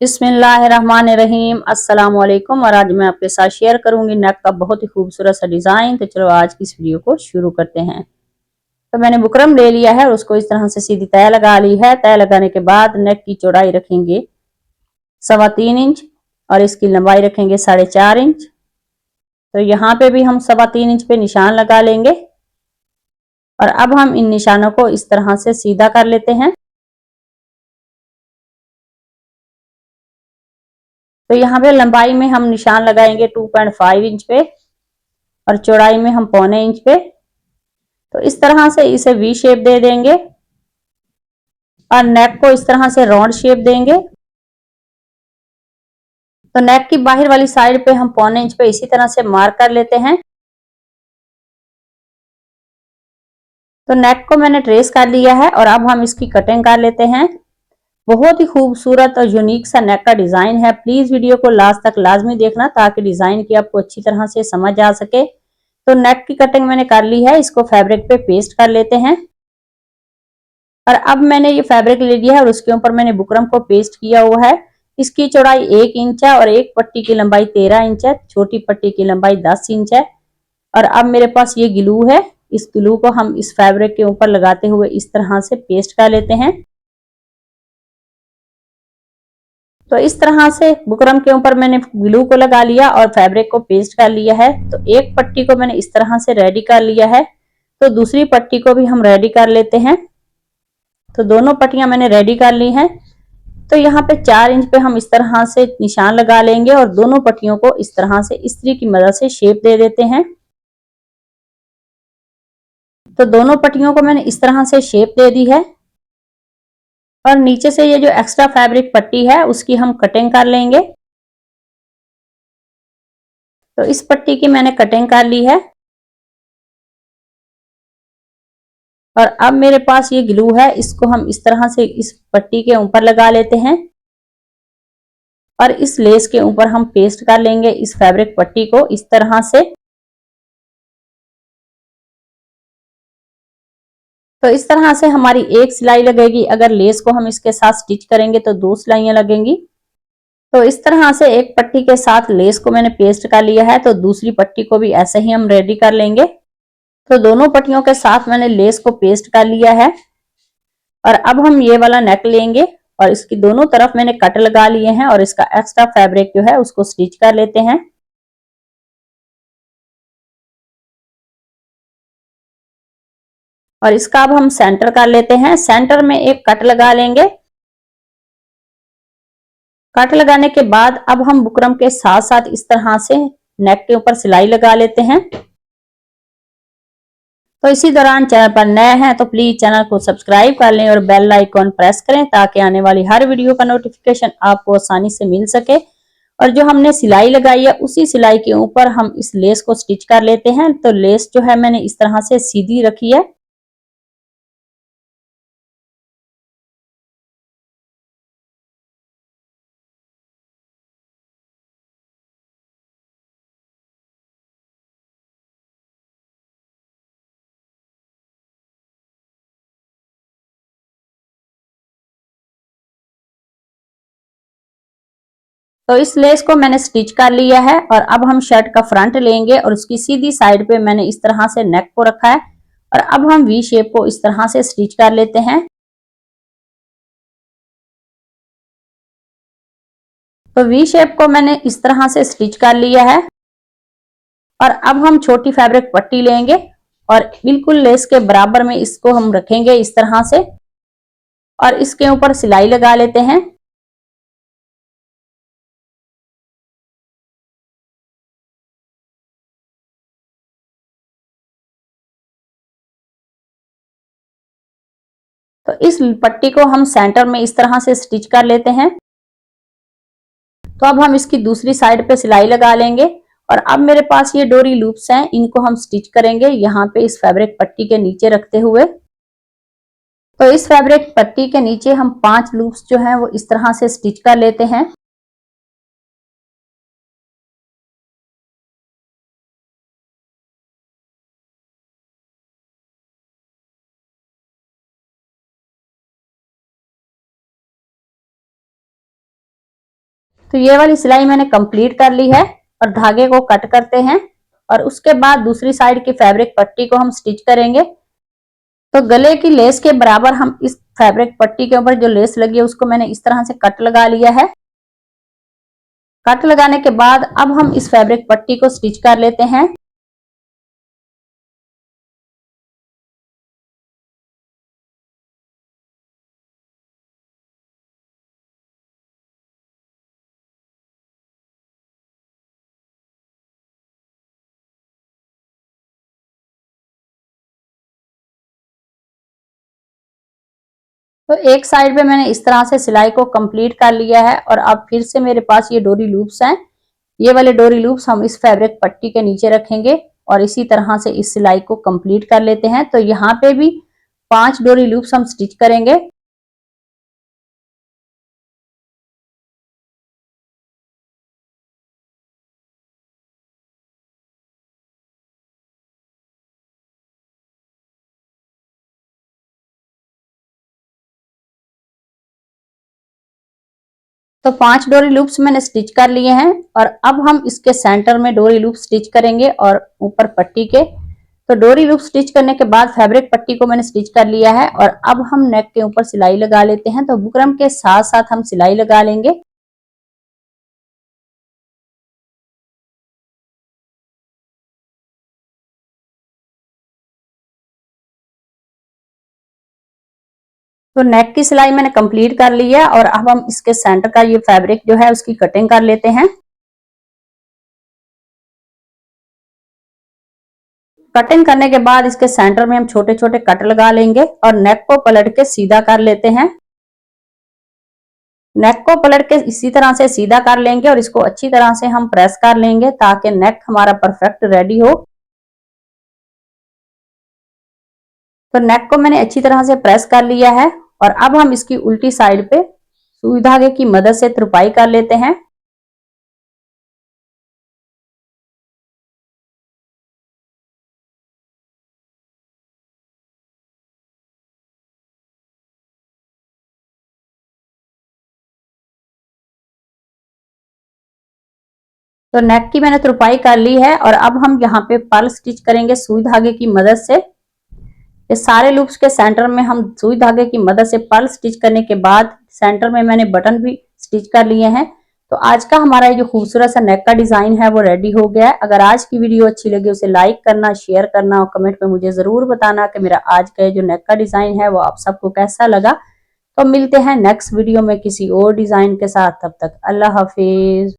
बिस्मिल्लाहिर्रहमानिर्रहीम। अस्सलाम वालेकुम। और आज मैं आपके साथ शेयर करूंगी नेक का बहुत ही खूबसूरत सा डिजाइन। तो चलो आज की इस वीडियो को शुरू करते हैं। तो मैंने बुकरम ले लिया है और उसको इस तरह से सीधी तय लगा ली है। तय लगाने के बाद नेक की चौड़ाई रखेंगे 3.25 इंच और इसकी लंबाई रखेंगे 4.5 इंच। तो यहाँ पे भी हम 3.25 इंच पे निशान लगा लेंगे और अब हम इन निशानों को इस तरह से सीधा कर लेते हैं। तो यहाँ पे लंबाई में हम निशान लगाएंगे 2.5 इंच पे और चौड़ाई में हम 0.25 इंच पे। तो इस तरह से इसे वी शेप दे देंगे और नेक को इस तरह से राउंड शेप देंगे। तो नेक की बाहर वाली साइड पे हम 0.25 इंच पे इसी तरह से मार्क कर लेते हैं। तो नेक को मैंने ट्रेस कर लिया है और अब हम इसकी कटिंग कर लेते हैं। बहुत ही खूबसूरत और यूनिक सा नेक का डिजाइन है। प्लीज वीडियो को लास्ट तक लाजमी देखना ताकि डिजाइन की आपको अच्छी तरह से समझ आ सके। तो नेक की कटिंग मैंने कर ली है, इसको फैब्रिक पे पेस्ट कर लेते हैं। और अब मैंने ये फैब्रिक ले लिया है और उसके ऊपर मैंने बुकरम को पेस्ट किया हुआ है। इसकी चौड़ाई 1 इंच है और एक पट्टी की लंबाई 13 इंच है, छोटी पट्टी की लंबाई 10 इंच है। और अब मेरे पास ये ग्लू है, इस ग्लू को हम इस फैब्रिक के ऊपर लगाते हुए इस तरह से पेस्ट कर लेते हैं। तो इस तरह से बुकरम के ऊपर मैंने ग्लू को लगा लिया और फैब्रिक को पेस्ट कर लिया है। तो एक पट्टी को मैंने इस तरह से रेडी कर लिया है। तो दूसरी पट्टी को भी हम रेडी कर लेते हैं। तो दोनों पट्टियां मैंने रेडी कर ली हैं। तो यहाँ पे 4 इंच पे हम इस तरह से निशान लगा लेंगे और दोनों पट्टियों को इस तरह से इस्त्री की मदद से शेप दे देते हैं। तो दोनों पट्टियों को मैंने इस तरह से शेप दे दी है और नीचे से ये जो एक्स्ट्रा फैब्रिक पट्टी है उसकी हम कटिंग कर लेंगे। तो इस पट्टी की मैंने कटिंग कर ली है और अब मेरे पास ये ग्लू है, इसको हम इस तरह से इस पट्टी के ऊपर लगा लेते हैं और इस लेस के ऊपर हम पेस्ट कर लेंगे इस फैब्रिक पट्टी को इस तरह से। तो इस तरह से हमारी एक सिलाई लगेगी। अगर लेस को हम इसके साथ स्टिच करेंगे तो 2 सिलाइयां लगेंगी। तो इस तरह से एक पट्टी के साथ लेस को मैंने पेस्ट कर लिया है। तो दूसरी पट्टी को भी ऐसे ही हम रेडी कर लेंगे। तो दोनों पट्टियों के साथ मैंने लेस को पेस्ट कर लिया है और अब हम ये वाला नेक लेंगे और इसकी दोनों तरफ मैंने कट लगा लिए हैं और इसका एक्स्ट्रा फैब्रिक जो है उसको स्टिच कर लेते हैं। और इसका अब हम सेंटर कर लेते हैं। सेंटर में एक कट लगा लेंगे। कट लगाने के बाद अब हम बुकरम के साथ साथ इस तरह से नेक के ऊपर सिलाई लगा लेते हैं। तो इसी दौरान चैनल पर नए हैं तो प्लीज चैनल को सब्सक्राइब कर लें और बेल आइकॉन प्रेस करें ताकि आने वाली हर वीडियो का नोटिफिकेशन आपको आसानी से मिल सके। और जो हमने सिलाई लगाई है उसी सिलाई के ऊपर हम इस लेस को स्टिच कर लेते हैं। तो लेस जो है मैंने इस तरह से सीधी रखी है। तो इस लेस को मैंने स्टिच कर लिया है और अब हम शर्ट का फ्रंट लेंगे और उसकी सीधी साइड पे मैंने इस तरह से नेक को रखा है और अब हम वी शेप को इस तरह से स्टिच कर लेते हैं। तो वी शेप को मैंने इस तरह से स्टिच कर लिया है और अब हम छोटी फैब्रिक पट्टी लेंगे और बिल्कुल लेस के बराबर में इसको हम रखेंगे इस तरह से और इसके ऊपर सिलाई लगा लेते हैं। तो इस पट्टी को हम सेंटर में इस तरह से स्टिच कर लेते हैं। तो अब हम इसकी दूसरी साइड पे सिलाई लगा लेंगे और अब मेरे पास ये डोरी लूप्स हैं, इनको हम स्टिच करेंगे यहाँ पे इस फैब्रिक पट्टी के नीचे रखते हुए। तो इस फैब्रिक पट्टी के नीचे हम 5 लूप्स जो हैं वो इस तरह से स्टिच कर लेते हैं। तो ये वाली सिलाई मैंने कंप्लीट कर ली है और धागे को कट करते हैं और उसके बाद दूसरी साइड की फैब्रिक पट्टी को हम स्टिच करेंगे। तो गले की लेस के बराबर हम इस फैब्रिक पट्टी के ऊपर जो लेस लगी है उसको मैंने इस तरह से कट लगा लिया है। कट लगाने के बाद अब हम इस फैब्रिक पट्टी को स्टिच कर लेते हैं। तो एक साइड पे मैंने इस तरह से सिलाई को कंप्लीट कर लिया है और अब फिर से मेरे पास ये डोरी लूप्स हैं। ये वाले डोरी लूप्स हम इस फैब्रिक पट्टी के नीचे रखेंगे और इसी तरह से इस सिलाई को कंप्लीट कर लेते हैं। तो यहाँ पे भी 5 डोरी लूप्स हम स्टिच करेंगे। तो 5 डोरी लूप्स मैंने स्टिच कर लिए हैं और अब हम इसके सेंटर में डोरी लूप स्टिच करेंगे और ऊपर पट्टी के। तो डोरी लूप स्टिच करने के बाद फैब्रिक पट्टी को मैंने स्टिच कर लिया है और अब हम नेक के ऊपर सिलाई लगा लेते हैं। तो बुकरम के साथ साथ हम सिलाई लगा लेंगे। तो नेक की सिलाई मैंने कंप्लीट कर ली है और अब हम इसके सेंटर का ये फैब्रिक जो है उसकी कटिंग कर लेते हैं। कटिंग करने के बाद इसके सेंटर में हम छोटे छोटे कट लगा लेंगे और नेक को पलट के सीधा कर लेते हैं। नेक को पलट के इसी तरह से सीधा कर लेंगे और इसको अच्छी तरह से हम प्रेस कर लेंगे ताकि नेक हमारा परफेक्ट रेडी हो। तो नेक को मैंने अच्छी तरह से प्रेस कर लिया है और अब हम इसकी उल्टी साइड पे सुई धागे की मदद से तुरपाई कर लेते हैं। तो नेक की मैंने तुरपाई कर ली है और अब हम यहाँ पे पर्ल स्टिच करेंगे सुई धागे की मदद से। ये सारे लूप्स के सेंटर में हम सुई धागे की मदद से पर्ल स्टिच करने के बाद सेंटर में मैंने बटन भी स्टिच कर लिए हैं। तो आज का हमारा ये जो खूबसूरत सा नेक का डिजाइन है वो रेडी हो गया है। अगर आज की वीडियो अच्छी लगी उसे लाइक करना, शेयर करना और कमेंट में मुझे जरूर बताना कि मेरा आज का जो नेक का डिजाइन है वो आप सबको कैसा लगा। तो मिलते हैं नेक्स्ट वीडियो में किसी और डिजाइन के साथ। तब तक अल्लाह हाफिज।